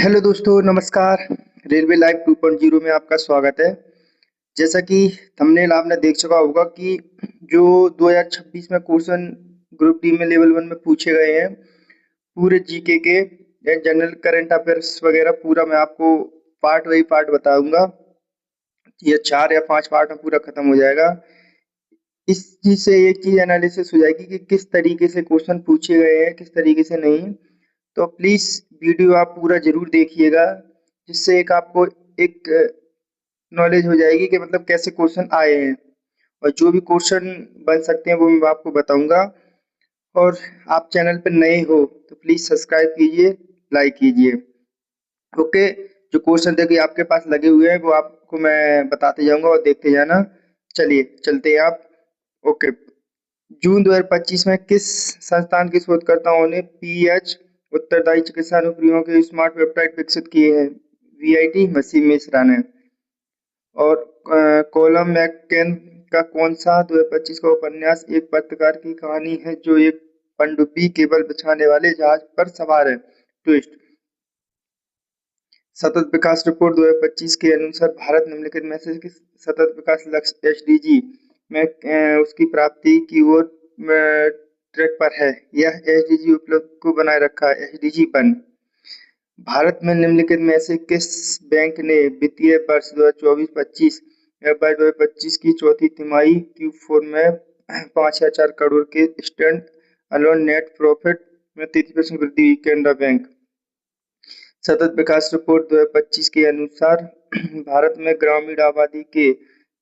Hello दोस्तों, नमस्कार। Railway live 2.0 में आपका स्वागत है। जैसा कि थंबनेल आपने देख चुका होगा कि जो 2026 में क्वेश्चन ग्रुप डी में लेवल 1 में पूछे गए हैं, पूरे जीके के या जनरल करंट अफेयर्स वगैरह पूरा मैं आपको पार्ट वाई पार्ट बताऊंगा। ये 4 या 5 पार्ट में पूरा खत्म हो जाएगा। इस चीज से एक चीज एनालिसिस हो जाएगी कि किस तरीके से क्वेश्चन पूछे गए हैं, किस तरीके से नहीं। तो प्लीज वीडियो आप पूरा जरूर देखिएगा, जिससे एक आपको एक नॉलेज हो जाएगी कि मतलब कैसे क्वेश्चन आए हैं और जो भी क्वेश्चन बन सकते हैं वो मैं आपको बताऊंगा। और आप चैनल पर नए हो तो प्लीज सब्सक्राइब कीजिए, लाइक कीजिए। ओके, जो क्वेश्चन देखिए आपके पास लगे हुए हैं वो आपको मैं बताते जाऊंगा और देखते जाना। चलिए चलते हैं आप। ओके, जून 2025 में किस संस्थान के शोधकर्ताओं ने पीएच उत्तरदायी चिकित्सा अनुप्रयोगों के स्मार्ट वेबसाइट विकसित किए हैं? वीआईटी मसी मिश्रा ने। और कॉलम मैककेन का कौन सा 2025 का उपन्यास एक पत्रकार की कहानी है जो एक पनडुब्बी केबल बिछाने वाले जहाज पर सवार है? ट्विस्ट। सतत विकास रिपोर्ट 2025 के अनुसार भारत निम्नलिखित में से किस सतत विकास लक्ष्य एसडीजी में उसकी प्राप्ति की ओर ट्रैक पर है? यह एसडीजी उपलब्ध को बनाए रखा है। एसडीजी 1। भारत में निम्नलिखित में से किस बैंक ने वित्तीय वर्ष 2024-25 या 2025 की चौथी तिमाही Q4 में 5,004 करोड़ के स्टैंड अलोन नेट प्रॉफिट में 33% वृद्धि हुई? केनरा बैंक। सतत विकास रिपोर्ट 2025 के अनुसार भारत में ग्रामीण आबादी के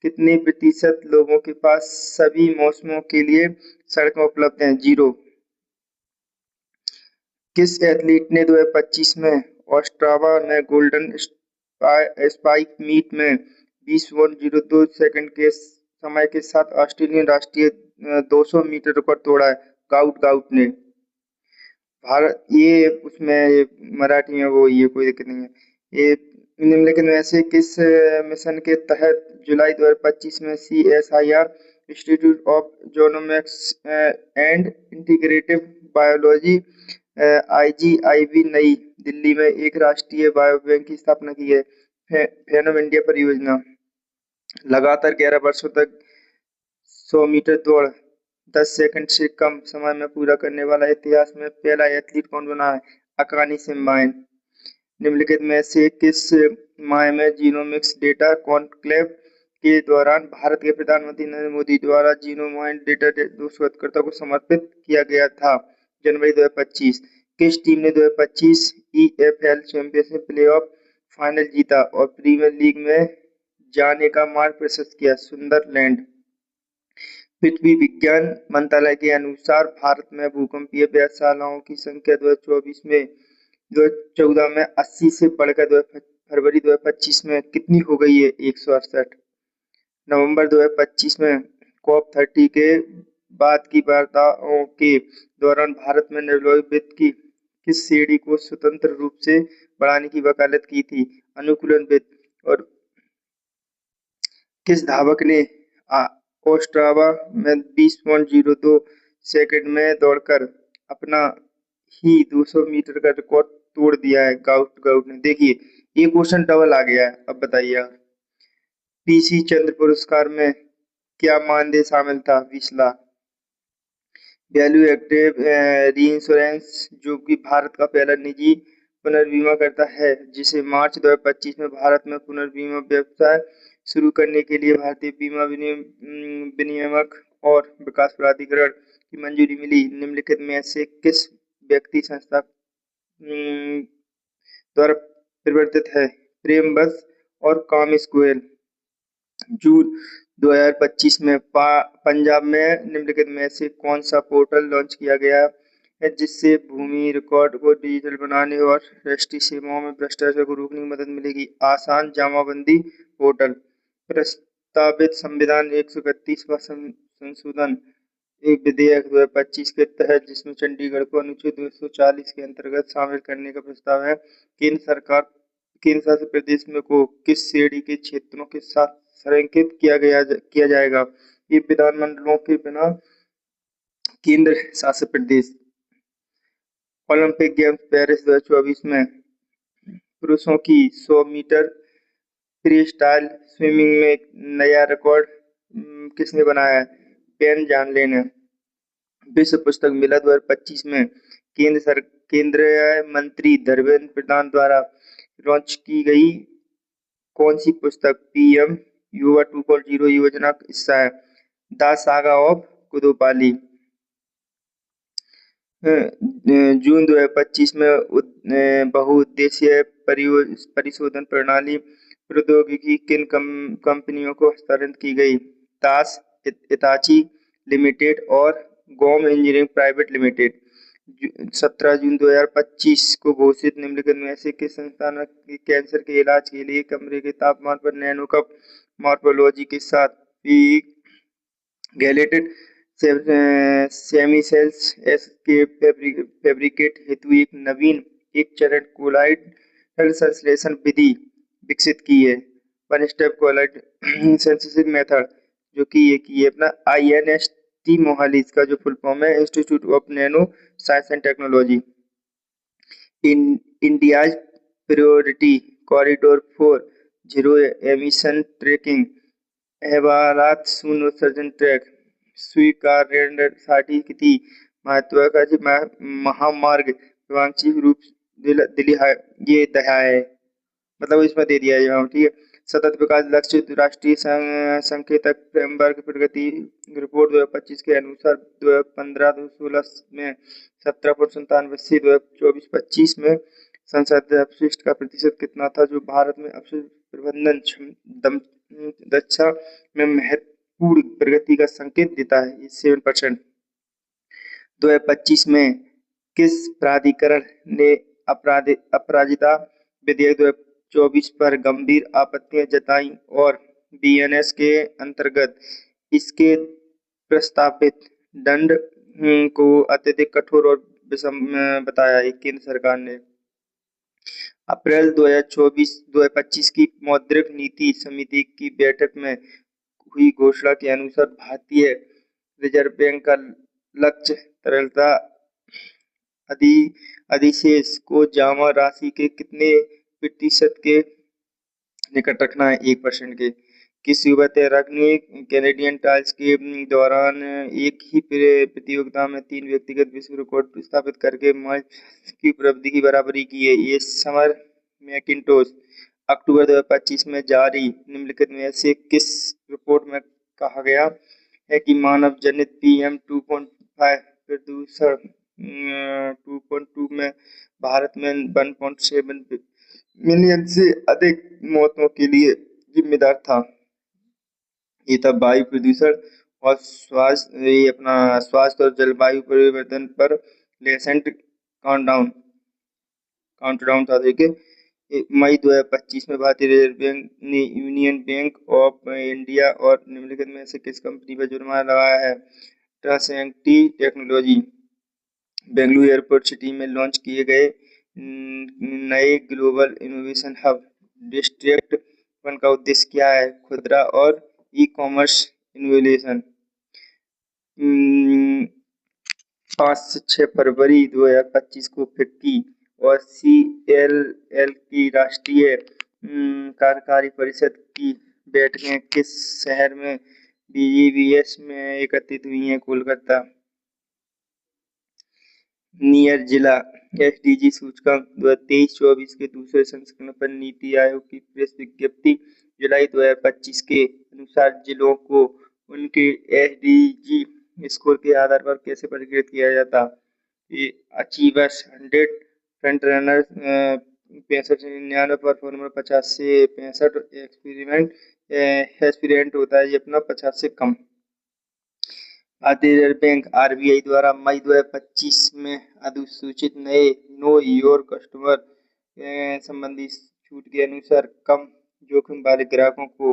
कितने प्रतिशत लोगों के पास सभी मौसमों के लिए सड़कें उपलब्ध हैं? 0। किस एथलीट ने 2025 में ओस्ट्रावा में गोल्डन स्पाइक मीट में 20.02 सेकंड के समय के साथ ऑस्ट्रेलियन राष्ट्रीय 200 मीटर रिकॉर्ड तोड़ा है? गाउट ने। भारत ये उसमें ये मराठी में वो ये कोई दिक्कत नहीं है। ये निम्नलिखित में से किस मिशन के तहत जुलाई 2025 में CSIR institute of genomics and integrative biology IGIB नई दिल्ली में एक राष्ट्रीय बायो बैंक की स्थापना की है? फेनोम इंडिया परियोजना। लगातार 11 वर्षों तक 100 मीटर दौड़ 10 सेकंड से कम समय में पूरा करने वाला इतिहास में पहला एथलीट कौन बना है? अकानी सिम्बाइन। निम्नलिखित में से किस माह में जीनोमिक्स डेटा कॉन्क्लेव के दौरान भारत के प्रधानमंत्री नरेंद्र मोदी द्वारा जीनोमाइन डेटा दो शोधकर्ताओं को समर्पित किया गया था? जनवरी 2025। किस टीम ने 2025 EFL चैंपियनशिप प्लेऑफ फाइनल जीता और प्रीमियर लीग में जाने का मार्ग प्रशस्त किया? सुंदरलैंड। पृथ्वी विज्ञान मंत्रालय के अनुसार भारत में भूकंपीय प्रयोगशालाओं की संख्या 2024 में 2014 में 80 से बढ़कर फरवरी 2025 में कितनी हो गई है? 168। नवंबर 2025 में COP30 के बाद की वार्ताओं के दौरान भारत में निर्मोही वित्त की किस श्रेणी को स्वतंत्र रूप से बढ़ाने की वकालत की थी? अनुकूलन वित्त। और किस धावक ने ओस्ट्रावा में 20.02 सेकंड में दौड़कर अपना ही 200 मीटर का रिकॉर्ड तोड़ दिया है? गाउट ने। देखिए ये क्वेश्चन डबल आ गया है। अब बताइए आप, PC चंद्र पुरस्कार में क्या मानदेय शामिल था? 20 लाख। वैल्यू एक्टिव रीइंश्योरेंस जो कि भारत का पहला निजी पुनर्बीमा करता है, जिसे मार्च 2025 में भारत में पुनर्बीमा व्यवसाय शुरू करने के लिए भारतीय बीमा विनियामक और विकास प्राधिकरण की मंजूरी मिली? निम्नलिखित में से किस व्यक्ति संस्था द्वारा प्रवर्तित है? प्रेम बस और कामेश गोयल। जून 2025 में पंजाब में निम्नलिखित में से कौन सा पोर्टल लॉन्च किया गया है जिससे भूमि रिकॉर्ड को डिजिटल बनाने और राष्ट्रीय सेवाओं में भ्रष्टाचार को रोकने में मदद मिलेगी? आसान जमाबंदी पोर्टल। प्रस्तावित संविधान 131वां संशोधन एक विधेयक 2025 के तहत जिसमें चंडीगढ़ को अनुच्छेद 240 के अंतर्गत शामिल करने का प्रस्ताव है। केंद्र शासित प्रदेश में को किस श्रेणी के क्षेत्रों के साथ संरेखित किया जाएगा? ये विधानमंडलों के बिना केंद्र शासित प्रदेश। ओलंपिक गेम्स पेरिस 2024 में पुरुषों की 100 मीटर फ्री स्टाइल स्विमिंग में एक नया रिकॉर्ड किसने बनाया? पेन जानले ने। विश्व पुस्तक मेला 2025 में केंद्रीय मंत्री धर्मेंद्र प्रधान द्वारा लॉन्च की गई कौन सी पुस्तक पीएम युवा 2.0 योजना का हिस्सा है? The saga of Kutupali. जून 2025 में बहुउद्देशीय परिशोधन प्रणाली प्रौद्योगिकी किन कंपनियों को हस्तांतरित की गई? टाटा, हिताची लिमिटेड और गोम इंजीनियरिंग प्राइवेट लिमिटेड। 17 जून 2025 को घोषित निम्नलिखित में से किस संस्थान में कैंसर के इलाज के लिए कमरे के तापमान पर नैनो कप मॉर्फोलॉजी के साथ गैलेटेड सेमीसेल्स एस के फैब्रिकेट हेतु एक नवीन एक चरण कोलाइडल संश्लेषण विधि विकसित की है? One step colloid synthesis method, जो कि ये की है अपना INST मोहाली, इसका जो फुल फॉर्म है institute of nano science and technology. India's priority corridor for zero emission tracking अहवालात शून्य उत्सर्जन ट्रैक स्वीकार्यसाठी किती महत्वाकांक्षी महामार्ग प्रवांशिक रूप दिल्ली ये दहा है, मतलब इसमें दे दिया है। ठीक है। सतत विकास लक्ष्य राष्ट्रीय संकेतक फ्रेमवर्क प्रगति रिपोर्ट 2025 के अनुसार 2015-2016 में 17.97 2024-25 में संसद अपशिष्ट का प्रतिशत कितना था, जो भारत में अपशिष्ट प्रबंधन दक्षता में महत्वपूर्ण प्रगति का संकेत देता है। 7%। 2025 में किस प्राधिकरण ने अपराजिता विधेयक 2024 पर गंभीर आपत्तियां जताई और BNS के अंतर्गत इसके प्रस्तावित दंड को अत्यधिक कठोर और विषम बताया? केंद्र सरकार ने। अप्रैल 2024-2025 की मौद्रिक नीति समिति की बैठक में हुई घोषणा के अनुसार भारतीय रिजर्व बैंक का लक्ष्य तरलता अधिशेष को जमा राशि के कितने प्रतिशत के निकट रखना है? 1% के। किस युवा तैराक ने कैनेडियन टाइल्स के दौरान एक ही प्रतियोगिता में 3 व्यक्तिगत विश्व रिकॉर्ड स्थापित करके मैच की उपलब्धि की बराबरी की है? ये समर मैकिंटोश। अक्टूबर 2025 में जारी निम्नलिखित में से किस रिपोर्ट में कहा गया है कि मानव जनित PM 2.5 प्रदूषण 2.2 में भारत में 1.7 मिलियन से अधिक मौतों के लिए जिम्मेदार था? ये था वायु प्रदूषण और स्वास्थ्य और जलवायु परिवर्तन पर लेसेंट काउंटडाउन था। देखिए, मई 2025 में भारतीय रिजर्व बैंक ने यूनियन बैंक ऑफ इंडिया और निम्नलिखित में से किस कंपनी पर जुर्माना लगाया है? ट्रांसेंटी टेक्नोलॉजी। बेंगलुरु एयरपोर्ट सिटी में लॉन्च किए गए नए ग्लोबल इनोवेशन हब डिस्ट्रिक्ट 1 का उद्देश्य क्या है? खुदरा और ई-कॉमर्स इनोवेशन। 5 से 6 फरवरी 2025 को फिक्की और CLL की राष्ट्रीय कार्यकारी परिषद की बैठकें किस शहर में BGBS में एकत्रित हुई हैं? कोलकाता। नियर जिला SDG सूचकांक 2023-24 के दूसरे संस्करण पर नीति आयोग की प्रेस विज्ञप्ति जुलाई 2025 के अनुसार जिलों को उनके SDG स्कोर के आधार पर कैसे वर्गीकृत किया जाता? ये अचीवर्स 100, फ्रंट रनर 65 से 99, परफॉर्मर 50 से 65, एस्पिरेंट होता है ये अपना 50 से कम। भारतीय रिजर्व बैंक RBI द्वारा मई 2025 में अधिसूचित नए नो योर कस्टमर संबंधी छूट के अनुसार कम जोखिम वाले ग्राहकों को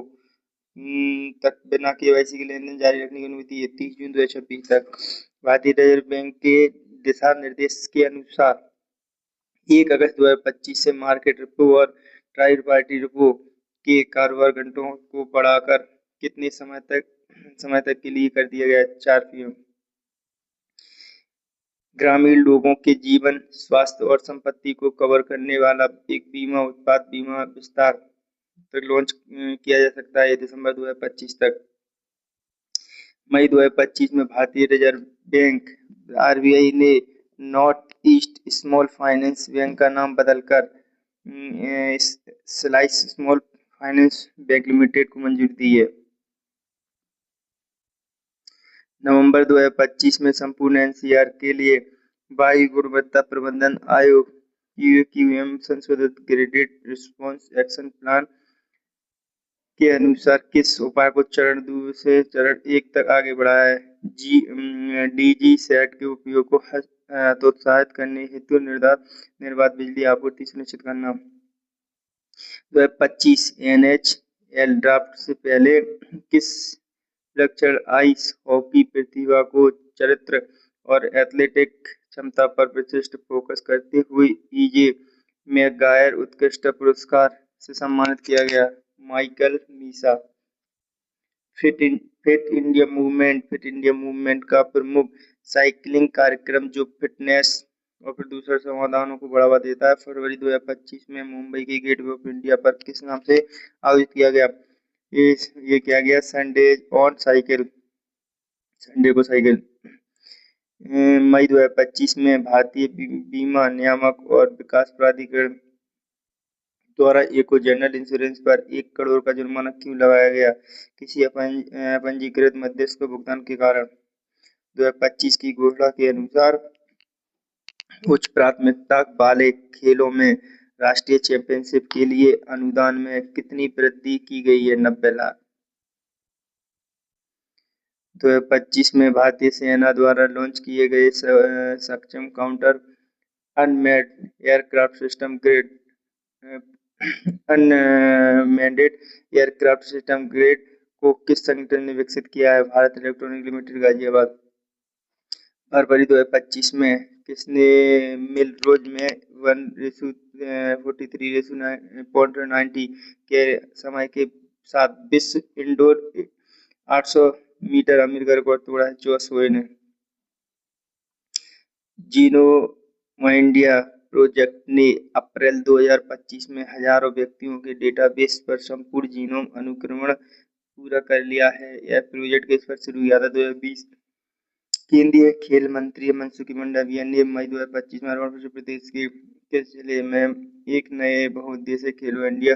तक बिना KYC के लेनदेन जारी रखने की अनुमति है 30 जून 2026 तक। भारतीय रिजर्व बैंक के दिशा निर्देश के अनुसार 1 अगस्त 2025 से मार्केट रिपो और ट्राई पार्टी रिपो के कारोबार घंटों को बढ़ाकर कितने समय तक के लिए कर दिया गया? 4 PM। ग्रामीण लोगों के जीवन, स्वास्थ्य और संपत्ति को कवर करने वाला एक बीमा उत्पाद बीमा विस्तार तक लॉन्च किया जा सकता है दिसंबर 2025 तक। मई 2025 में भारतीय रिजर्व बैंक आरबीआई ने north east small finance bank का नाम बदलकर slice small finance bank limited को मंजूरी दी है। नवंबर 2025 में संपूर्ण एनसीआर के लिए वायु गुणवत्ता प्रबंधन आयोग यूएक्यूएम संशोधित ग्रेडेड रिस्पॉन्स एक्शन प्लान के अनुसार किस उपाय को चरण 2 से चरण 1 तक आगे बढ़ाया है। डीजी सेट के उपयोग को प्रोत्साहित करने हेतु निर्बाध बिजली आपूर्ति सुनिश्चित करना। 2025 एनएचएल ड्राफ्ट से पहले किस लक्षण आइस हॉकी प्रतिभा को चरित्र और एथलेटिक क्षमता पर विशिष्ट फोकस करते हुए ईजे मैकगायर उत्कृष्ट पुरस्कार से सम्मानित किया गया। Michael Misa. Fit India movement का प्रमुख साइकिलिंग कार्यक्रम जो फिटनेस और प्रदूषण समाधानों को बढ़ावा देता है, फरवरी 2025 में मुंबई के गेटवे ऑफ इंडिया पर किस नाम से आयोजित किया गया? ये किया गया संडे ऑन साइकिल, संडे को साइकिल। मई 2025 में भारतीय बीमा नियामक और विकास प्राधिकरण द्वारा एको जनरल इंश्योरेंस पर 1 करोड़ का जुर्माना क्यों लगाया गया? किसी अपंजीकृत मध्यस्थ को भुगतान के कारण। 2025 की घोषणा के अनुसार उच्च प्राथमिकता वाले खेलों में राष्ट्रीय चैंपियनशिप के लिए अनुदान में कितनी वृद्धि की गई है? 90 लाख। 2025 में भारतीय सेना द्वारा लॉन्च किए गए सक्षम counter unmanned aircraft system grade unmanned aircraft system grade को किस संगठन ने विकसित किया है? Bharat electronic limited, Ghaziabad. फरवरी 2025 में किसने मिलरोज में 1:43:90 के समय के साथ विश्व इंडोर 800 मीटर अमेरिका रिकॉर्ड तोड़ा है? जोशुए ने। जीनोम इंडिया प्रोजेक्ट ने अप्रैल 2025 में हजारों व्यक्तियों के डेटाबेस पर संपूर्ण जीनोम अनुक्रमण पूरा कर लिया है। यह प्रोजेक्ट किस वर्ष शुरू हुआ था? 2020। केंद्रीय खेल मंत्री मनसुख मंडाविया ने मई 2025 में अरुणाचल प्रदेश के किस जिले में एक नए बहुउद्देशीय खेलो इंडिया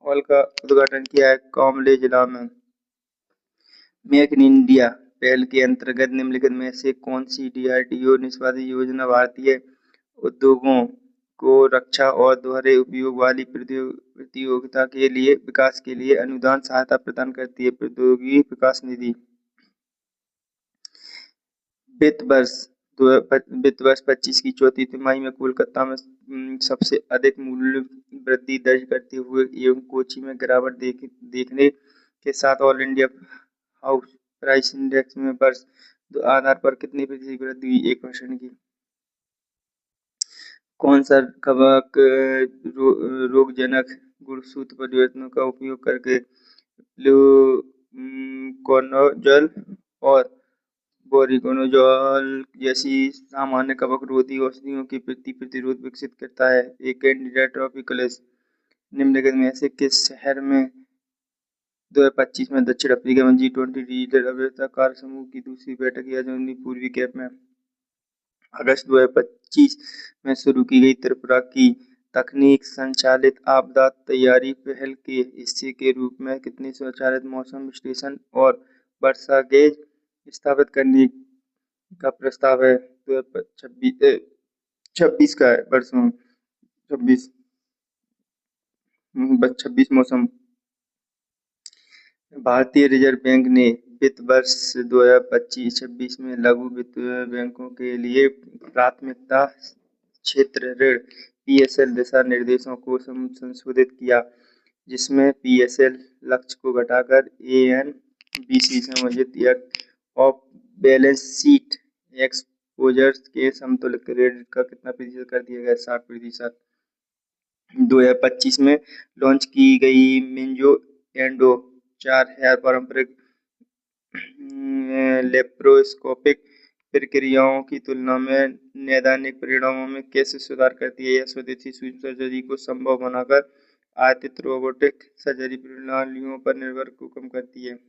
हॉल का उद्घाटन किया है? कामले जिला में। मेक इन इंडिया पहल के अंतर्गत निम्नलिखित में से कौन सी डीआरडीओ निष्पादित योजना भारतीय उद्योगों को रक्षा और दोहरे उपयोग वाली प्रतियोगिता के लिए विकास के लिए अनुदान सहायता प्रदान करती है? प्रौद्योगिकी विकास निधि। वित्त वर्ष 25 की चौथी तिमाही में कोलकाता में सबसे अधिक मूल्य वृद्धि दर्ज करते हुए एवं कोची में गिरावट देखने के साथ all India house price index में वर्ष आधार पर कितनी प्रतिशत वृद्धि हुई? 1% की। कौन सा कवक रोगजनक गुणसूत्र परिवर्तनों का उपयोग करके फ्लूकोनोजोल और बोरिकोनोजोल जैसी सामान्य कवक रोधी औषधियों की प्रतिरोध विकसित करता है? एक कैंडिडा ट्रॉपिकलिस। निम्नलिखित में से किस शहर में 2025 में दक्षिण अफ्रीका में G20 डिजिटल अर्थव्यवस्था कार्य समूह की दूसरी बैठक की आयोजन पूर्वी कैप में? अगस्त 2025 में शुरू की गई त्रिपुरा की तकनीक संचालित आपदा तैयारी पहल के हिस्से के रूप में कितने स्वचालित मौसम विश्लेषण और वर्षा गेज स्थापित करने का प्रस्ताव है? 2026 का है वर्ष 26 मौसम। भारतीय रिजर्व बैंक ने वित्त वर्ष 2025-26 में लघु वित्त बैंकों के लिए प्राथमिकता क्षेत्र ऋण पीएसएल दिशा निर्देशों को संशोधित किया, जिसमें पीएसएल लक्ष्य को घटाकर एएनबीसी संबंधित ऑफ बैलेंस शीट एक्सपोजर के समतुल्य क्रेडिट का कितना प्रतिशत कर दिया गया? 60%। 2025 में लॉन्च की गई मिंजो एंडो 4 हेयर पारंपरिक लेप्रोस्कोपिक प्रक्रियाओं की तुलना में नैदानिक परिणामों में कैसे सुधार करती है? यह स्वदेशी सूक्ष्म सर्जरी को संभव बनाकर आयातित रोबोटिक सर्जरी प्रणालियों पर निर्भर को कम करती है।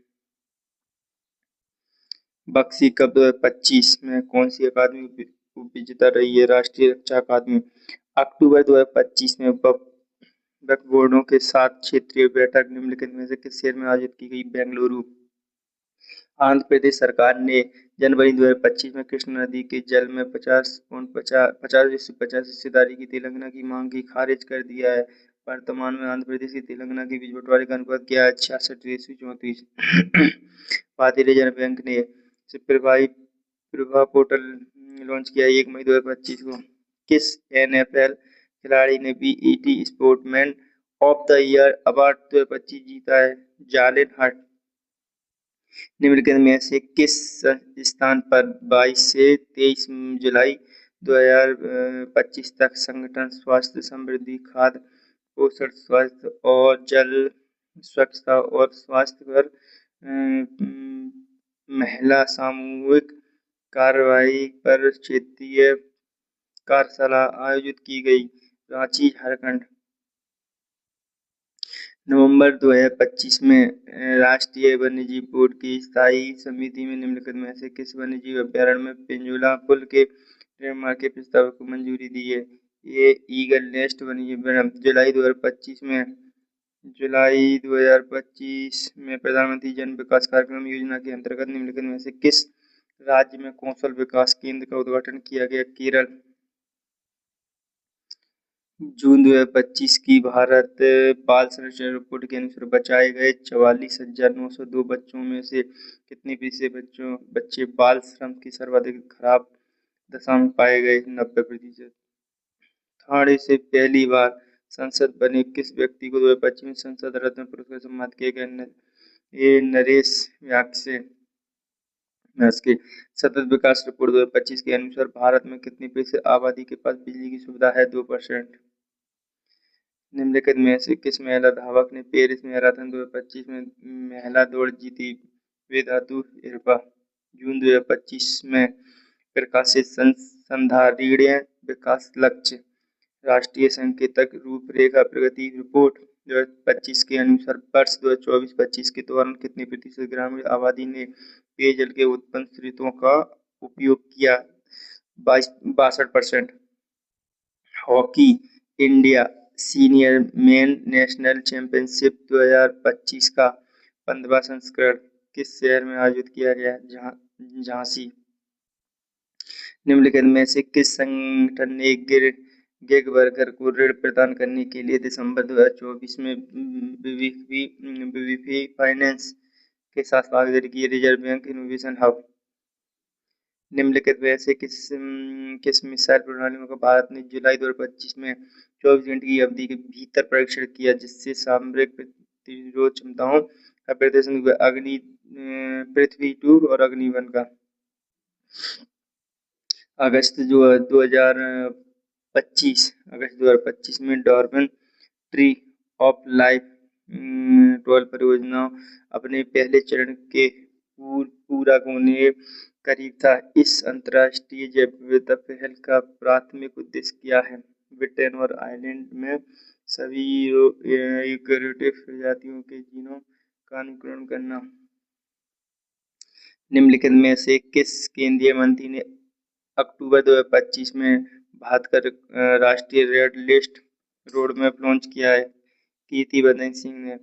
बक्सी कप 2025 में कौन सी अकादमी विजेता रही है? राष्ट्रीय रक्षा अकादमी। अक्टूबर 2025 में वक्फ बोर्डों के साथ क्षेत्रीय बैठक निम्नलिखित में से किस शहर में आयोजित की गई? बेंगलुरु। आंध्र प्रदेश सरकार ने जनवरी 2025 में कृष्णा नदी के जल में 50 हिस्सेदारी की तेलंगाना की मांग की खारिज कर दिया है। वर्तमान में आंध्र प्रदेश की तेलंगाना के बीच बंटवारे का अनुपात क्या है? 66:34। भारतीय रिजर्व बैंक ने प्रभा पोर्टल लॉन्च किया 1 मई 2025 को। किस NFL खिलाड़ी ने BET sportsman of the year award 2025 जीता है? जालिन हट। निम्नलिखित में से किस स्थान पर 22 से 23 जुलाई 2025 तक संगठन स्वास्थ्य समृद्धि खाद्य पोषण स्वास्थ्य और जल स्वच्छता और स्वास्थ्य पर महिला सामूहिक कार्रवाई पर क्षेत्रीय कार्यशाला आयोजित की गई? रांची झारखंड। नवंबर 2025 में राष्ट्रीय वन्यजीव बोर्ड की स्थायी समिति में निम्नलिखित में से किस वन्यजीव अभ्यारण्य में पिंजौला पुल के निर्माण के प्रस्ताव को मंजूरी दी है? ये ईगल नेस्ट वन्यजीव अभ्यारण्य। जुलाई 2025 में प्रधानमंत्री जन विकास कार्यक्रम योजना के अंतर्गत निम्नलिखित में से किस राज्य में कौशल विकास केंद्र का उद्घाटन किया गया? केरल। जून 2025 की भारत बाल संरक्षण रिपोर्ट के अनुसार बचाए गए 44,902 बच्चों में से कितने प्रतिशत बच्चे बाल श्रम की सर्वाधिक खराब दशा में पाए गए? 90%। थाने से पहली बार संसद बने किस व्यक्ति को 2025 में संसद रत्न पुरस्कार से सम्मानित किया गया? ये नरेश व्याक्से। इसके सतत विकास रिपोर्ट 2025 के अनुसार भारत में कितनी प्रतिशत आबादी के पास बिजली की सुविधा है? 2%। निम्नलिखित में से किस महिला धावक ने पेरिस मैराथन 2025 में महिला दौड़ जीती? वेदातु इरपा। जून 2025 में प्रकाशित संधारणीय विकास लक्ष्य राष्ट्रीय संकेतक रूपरेखा प्रगति रिपोर्ट 2025 के अनुसार वर्ष 2024-25 के दौरान कितने प्रतिशत ग्रामीण आबादी ने पेयजल के उत्पन्न स्रोतों का उपयोग किया? 62%। Hockey India senior main national championship 2025 का 15वां संस्करण किस शहर में आयोजित किया गया? झांसी। निम्नलिखित में से किस संगठन ने गिग वर्कर को ऋण प्रदान करने के लिए दिसंबर 2024 में बीवीपी फाइनेंस के साथ भागीदारी की? Reserve bank innovation hub. निम्नलिखित में से किस मिसाइल प्रणालियों का भारत ने जुलाई 2025 में 24 घंटे की अवधि के भीतर परीक्षण किया जिससे सामरिक प्रतिरोध क्षमताओं का प्रदर्शन हुआ? अग्नि पृथ्वी 2 और अग्नि 1 का। अगस्त 2025 में डॉर्बन ट्री ऑफ लाइफ 12 परियोजना अपने पहले चरण के पूरा होने करीब था। इस अंतर्राष्ट्रीय जैव विविधता पहल का प्राथमिक उद्देश्य क्या है? ब्रिटेन और आयरलैंड में सभी यूकैरियोटिक प्रजातियों के जीनोम का अनुकरण करना। निम्नलिखित में से किस केंद्रीय मंत्री ने अक्टूबर 2025 में भारत का राष्ट्रीय red list road map launch किया है? कीर्तिवर्धन सिंह ने।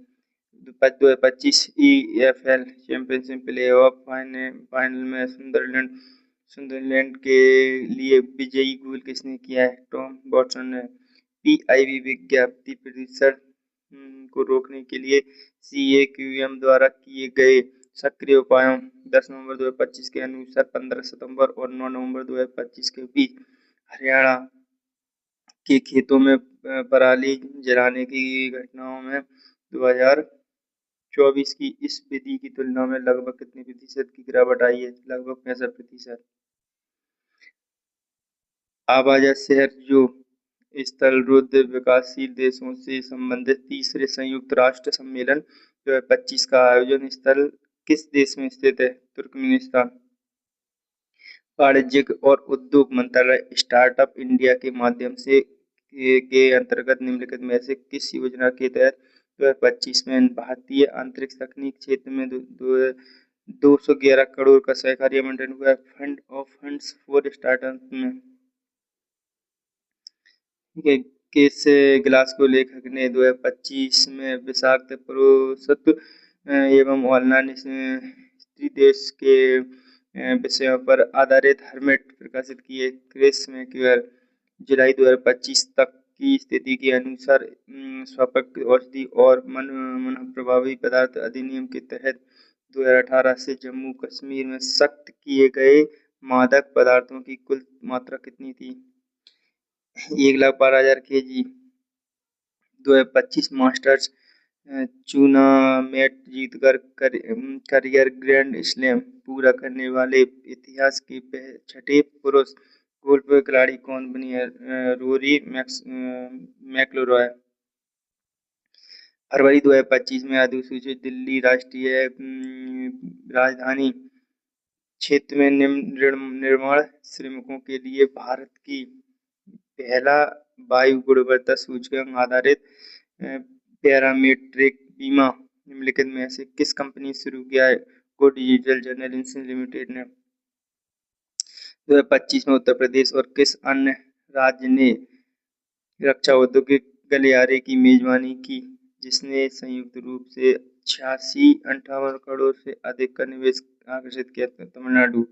2025 EFL चैंपियनशिप प्लेऑफ फाइनल में सुंदरलैंड के लिए विजयी गोल किसने किया है? टॉम वॉटसन ने। PIB विज्ञप्ति प्रदूषण को रोकने के लिए CAQM द्वारा किए गए सक्रिय उपायों 10 नवंबर 2025 के अनुसार 15 सितंबर और 9 नवंबर 2025 के बीच हरियाणा के खेतों में पराली जलाने की घटनाओं में 2024 की इस विधि की तुलना में लगभग कितने प्रतिशत की गिरावट आई है? लगभग 65%। आवाजा शहर जो स्थलरुद्ध विकासशील देशों से संबंधित तीसरे संयुक्त राष्ट्र सम्मेलन 2025 का आयोजन स्थल किस देश में स्थित है? तुर्कमेनिस्तान। वाणिज्य और उद्योग मंत्रालय स्टार्टअप इंडिया के माध्यम से के अंतर्गत निम्नलिखित में से किस योजना के तहत 2025 में भारतीय अंतरिक्ष तकनीक क्षेत्र में 211 करोड़ का सहकारी आवंटन हुआ? Fund of funds for startup में किस ग्लासगो लेखक ने 2025 में विषाक्त पुरुषत्व एवं ऑनलाइन स्त्री देश के विषयों पर आधारित हर्मेट प्रकाशित किए? क्रिस मैक्यूअर जुलाई 2025 तक की स्थिति के अनुसार स्वापक औषधि और मन प्रभावी पदार्थ अधिनियम के तहत 2018 से जम्मू कश्मीर में सख्त किए गए मादक पदार्थों की कुल मात्रा कितनी थी? 1,12,000 kg। 2025 मास्टर्स टूर्नामेंट जीतकर करियर ग्रैंड स्लैम पूरा करने वाले इतिहास के छठे पुरुष गोल्फ खिलाड़ी कौन बनी है? रोरी मैकइलरॉय। फरवरी 2025 में अधिसूचित दिल्ली राष्ट्रीय राजधानी क्षेत्र में निर्माण श्रमिकों के लिए भारत की पहला वायु गुणवत्ता सूचकांक आधारित पैरामीट्रिक बीमा निम्नलिखित में से किस कंपनी ने शुरू किया है? को डिजिटल जनरल इंश्योरेंस लिमिटेड ने। 2025 में उत्तर प्रदेश और किस अन्य राज्य ने रक्षा औद्योगिक गलियारे की मेजबानी की जिसने संयुक्त रूप से 58 करोड़ से अधिक का निवेश आकर्षित किया? तमिलनाडु।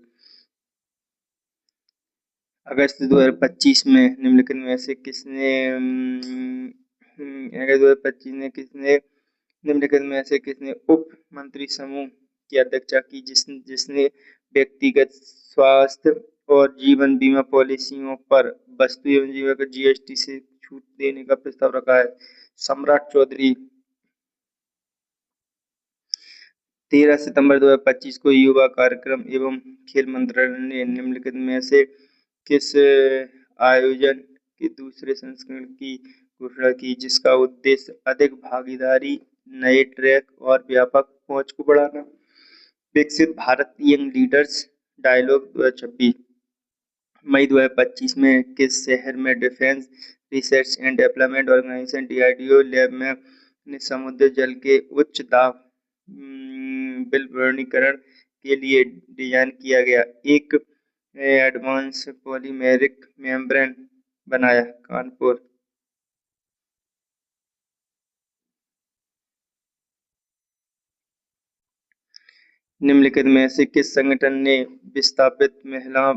अगस्त 2025 में निम्नलिखित में से किसने निम्नलिखित में से किसने उप मंत्री समूह की अध्यक्षता की जिसने व्यक्तिगत स्वास्थ्य और जीवन बीमा पॉलिसियों पर वस्तु एवं सेवा कर जीएसटी से छूट देने का प्रस्ताव रखा है? सम्राट चौधरी। 13 सितंबर 2025 को युवा कार्यक्रम एवं खेल मंत्रालय ने निम्नलिखित में से किस आयोजन के दूसरे संस्करण की घोषणा की जिसका उद्देश्य अधिक भागीदारी, नए ट्रैक और व्यापक पहुंच को बढ़ाना? Viksit Bharat young leaders dialogue 2026। मई 2025 में किस शहर में defence research and development organisation DRDO lab में समुद्र जल के उच्च दाब विलवणीकरण के लिए डिजाइन किया गया एक एडवांस पॉलीमेरिक मेम्ब्रेन बनाया? कानपुर। निम्नलिखित में से किस संगठन ने विस्थापित महिला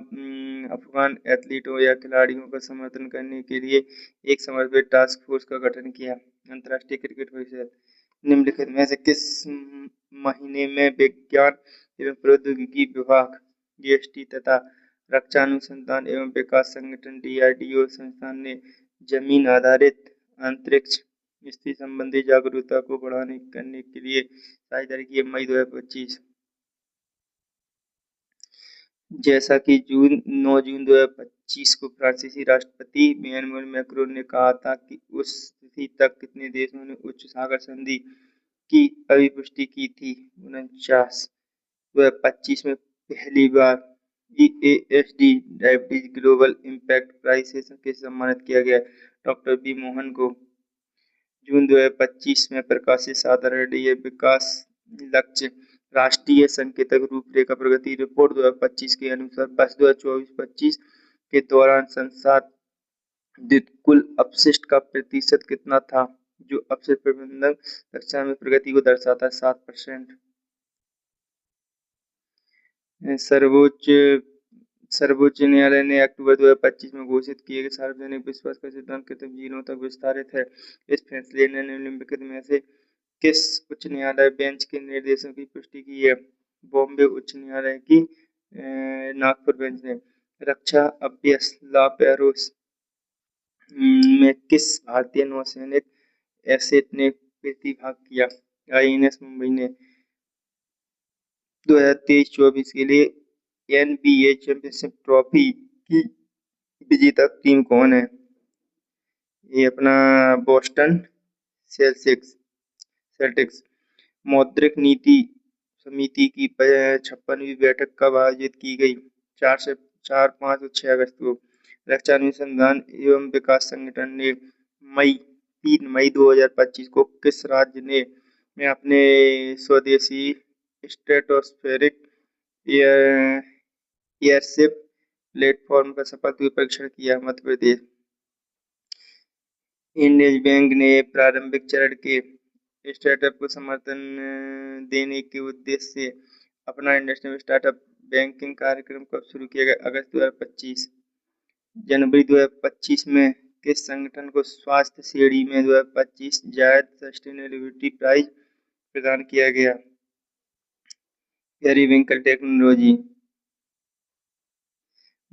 अफगान एथलीटों या खिलाड़ियों का समर्थन करने के लिए एक समर्पित टास्क फोर्स का गठन किया? अंतर्राष्ट्रीय क्रिकेट परिषद। निम्नलिखित में से किस महीने में विज्ञान एवं प्रौद्योगिकी विभाग, जीएसटी तथा रक्षा अनुसंधान एवं विकास संगठन डीआरडीओ संस्थान ने जमीन आधारित अंतरिक्ष स्थिति संबंधी जागरूकता को बढ़ाने करने के लिए साझेदारी की? मई 2025। जैसा कि 9 जून 2025 को फ्रांसीसी राष्ट्रपति इमैनुअल मैक्रोन ने कहा था कि उस स्थिति तक कितने देशों ने उच्च सागर संधि की अभिपुष्टि की थी? 49। 2025 में पहली बार EASD diabetes global impact prize से सम्मानित किया गया? डॉक्टर बी मोहन को। जून 2025 में प्रकाशित साधारण विकास लक्ष्य राष्ट्रीय संकेतक रूपरेखा प्रगति रिपोर्ट 2025 के अनुसार वर्ष 2024-25 के दौरान संसाधित कुल अपशिष्ट का प्रतिशत कितना था जो अपशिष्ट प्रबंधन कक्षा में प्रगति को दर्शाता है? 7%। सर्वोच्च न्यायालय ने अक्टूबर 2025 में घोषित किए गए सार्वजनिक विश्वास का सिद्धांत कृत्रिम जीनों तक विस्तारित है। इस फैसले ने निम्नलिखित में से किस उच्च न्यायालय बेंच के निर्देशों की पुष्टि की है? बॉम्बे उच्च न्यायालय की नागपुर बेंच ने। रक्षा अभ्यास ला पेरोस में किस भारतीय नौसैनिक एसेट ने प्रतिभाग किया? आईएनएस मुंबई ने। 2023-24 के लिए NBA चैंपियनशिप ट्रॉफी की विजेता टीम कौन है? ये अपना बोस्टन सेल्टिक्स। मौद्रिक नीति समिति की 56वीं बैठक कब आयोजित की गई? 4 से 4, 5 और 6 अगस्त को। रक्षा अनुसंधान एवं विकास संगठन ने 3 मई 2025 को किस राज्य ने में अपने स्वदेशी स्ट्रेटोस्फेरिक एयरशिप प्लेटफॉर्म का सफलतापूर्वक परीक्षण किया? मध्य प्रदेश। इंडियन बैंक ने प्रारंभिक चरण के स्टार्टअप को समर्थन देने के उद्देश्य से अपना इंडस्ट्रियल स्टार्टअप बैंकिंग कार्यक्रम कब शुरू किया गया? अगस्त 2025। जनवरी 2025 में किस संगठन को स्वास्थ्य श्रेणी में 2025 जायद सस्टेनेबिलिटी प्राइज प्रदान किया गया? Periwinkle technology.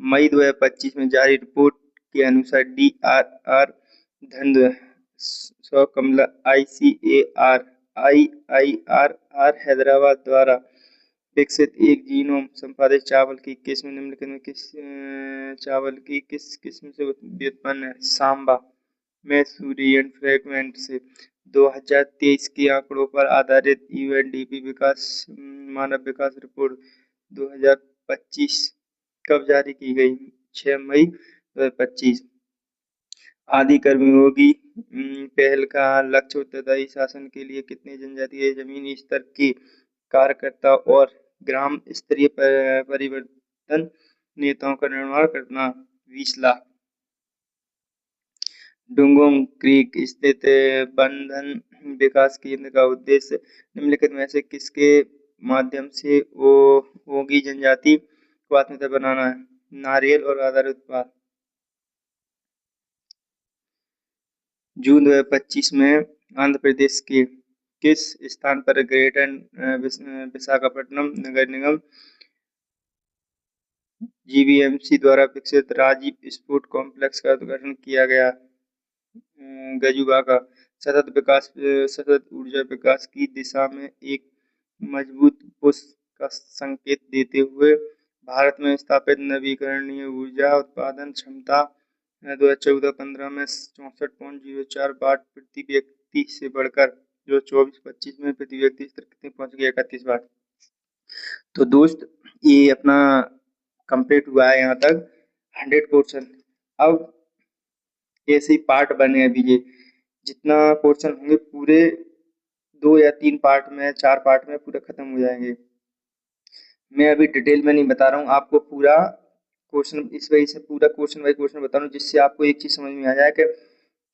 मई 2025 में जारी रिपोर्ट के अनुसार DRR धन 100 कमला ICAR हैदराबाद द्वारा विकसित एक जीनोम संपादित चावल की किस्म निम्नलिखित में किस चावल की किस किस्म से व्युत्पन्न है? सांबा मैसूरियन फ्रेगमेंट से। 2023 के आंकड़ों पर आधारित UNDP मानव विकास रिपोर्ट 2025 कब जारी की गई? 6 मई 2025। आदि कर्मयोगी पहल का लक्ष्य उत्तरदायी शासन के लिए कितने जनजातीय जमीनी स्तर के कार्यकर्ता और ग्राम स्तरीय परिवर्तन नेताओं का निर्माण करना? 20 लाख। डुंगोंग क्रीक स्थित बंधन विकास केंद्र का उद्देश्य निम्नलिखित में से किसके माध्यम से ओगी जनजाति को आत्मनिर्भर बनाना है? नारियल और आधारित उत्पाद। जून 2025 में आंध्र प्रदेश के किस स्थान पर ग्रेटर विशाखापट्टनम नगर निगम GVMC द्वारा विकसित राजीव स्पोर्ट कॉम्प्लेक्स का उद्घाटन किया गया? गजुबा का। सतत ऊर्जा विकास की दिशा में एक मजबूत पुश का संकेत देते हुए भारत में स्थापित नवीकरणीय ऊर्जा उत्पादन क्षमता 2014-15 में 64.04 वाट प्रति व्यक्ति से बढ़कर जो 24-25 में प्रति व्यक्ति स्तर कितने पहुंच गया? 31 वाट। तो दोस्त ये अपना कंप्लीट हुआ है यहाँ तक 100 क्वेश्चन। अब ऐसे ही पार्ट बने अभी ये जितना क्वेश्चन होंगे पूरे 2 या 3 पार्ट में 4 पार्ट में पूरे खत्म हो जाएंगे। मैं अभी डिटेल में नहीं बता रहा हूँ आपको पूरा क्वेश्चन, इस वजह से पूरा क्वेश्चन बाई क्वेश्चन बता रहा हूँ जिससे आपको एक चीज समझ में आ जाए कि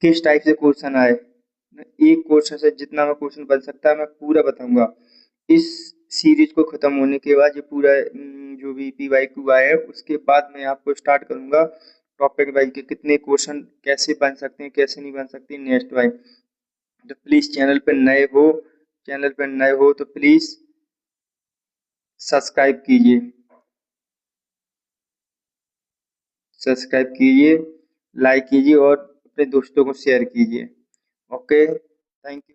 किस टाइप से क्वेश्चन आए। एक क्वेश्चन से जितना मैं क्वेश्चन बन सकता है मैं पूरा बताऊंगा। इस सीरीज को खत्म होने के बाद ये पूरा जो भी PYQ आए हैं उसके बाद मैं आपको स्टार्ट करूंगा टॉपिक वाइज के कितने क्वेश्चन कैसे बन सकते हैं कैसे नहीं बन सकते नेक्स्ट वाइज। तो प्लीज चैनल पर नए हो तो प्लीज सब्सक्राइब कीजिए, लाइक कीजिए और अपने दोस्तों को शेयर कीजिए। Okay, thank you.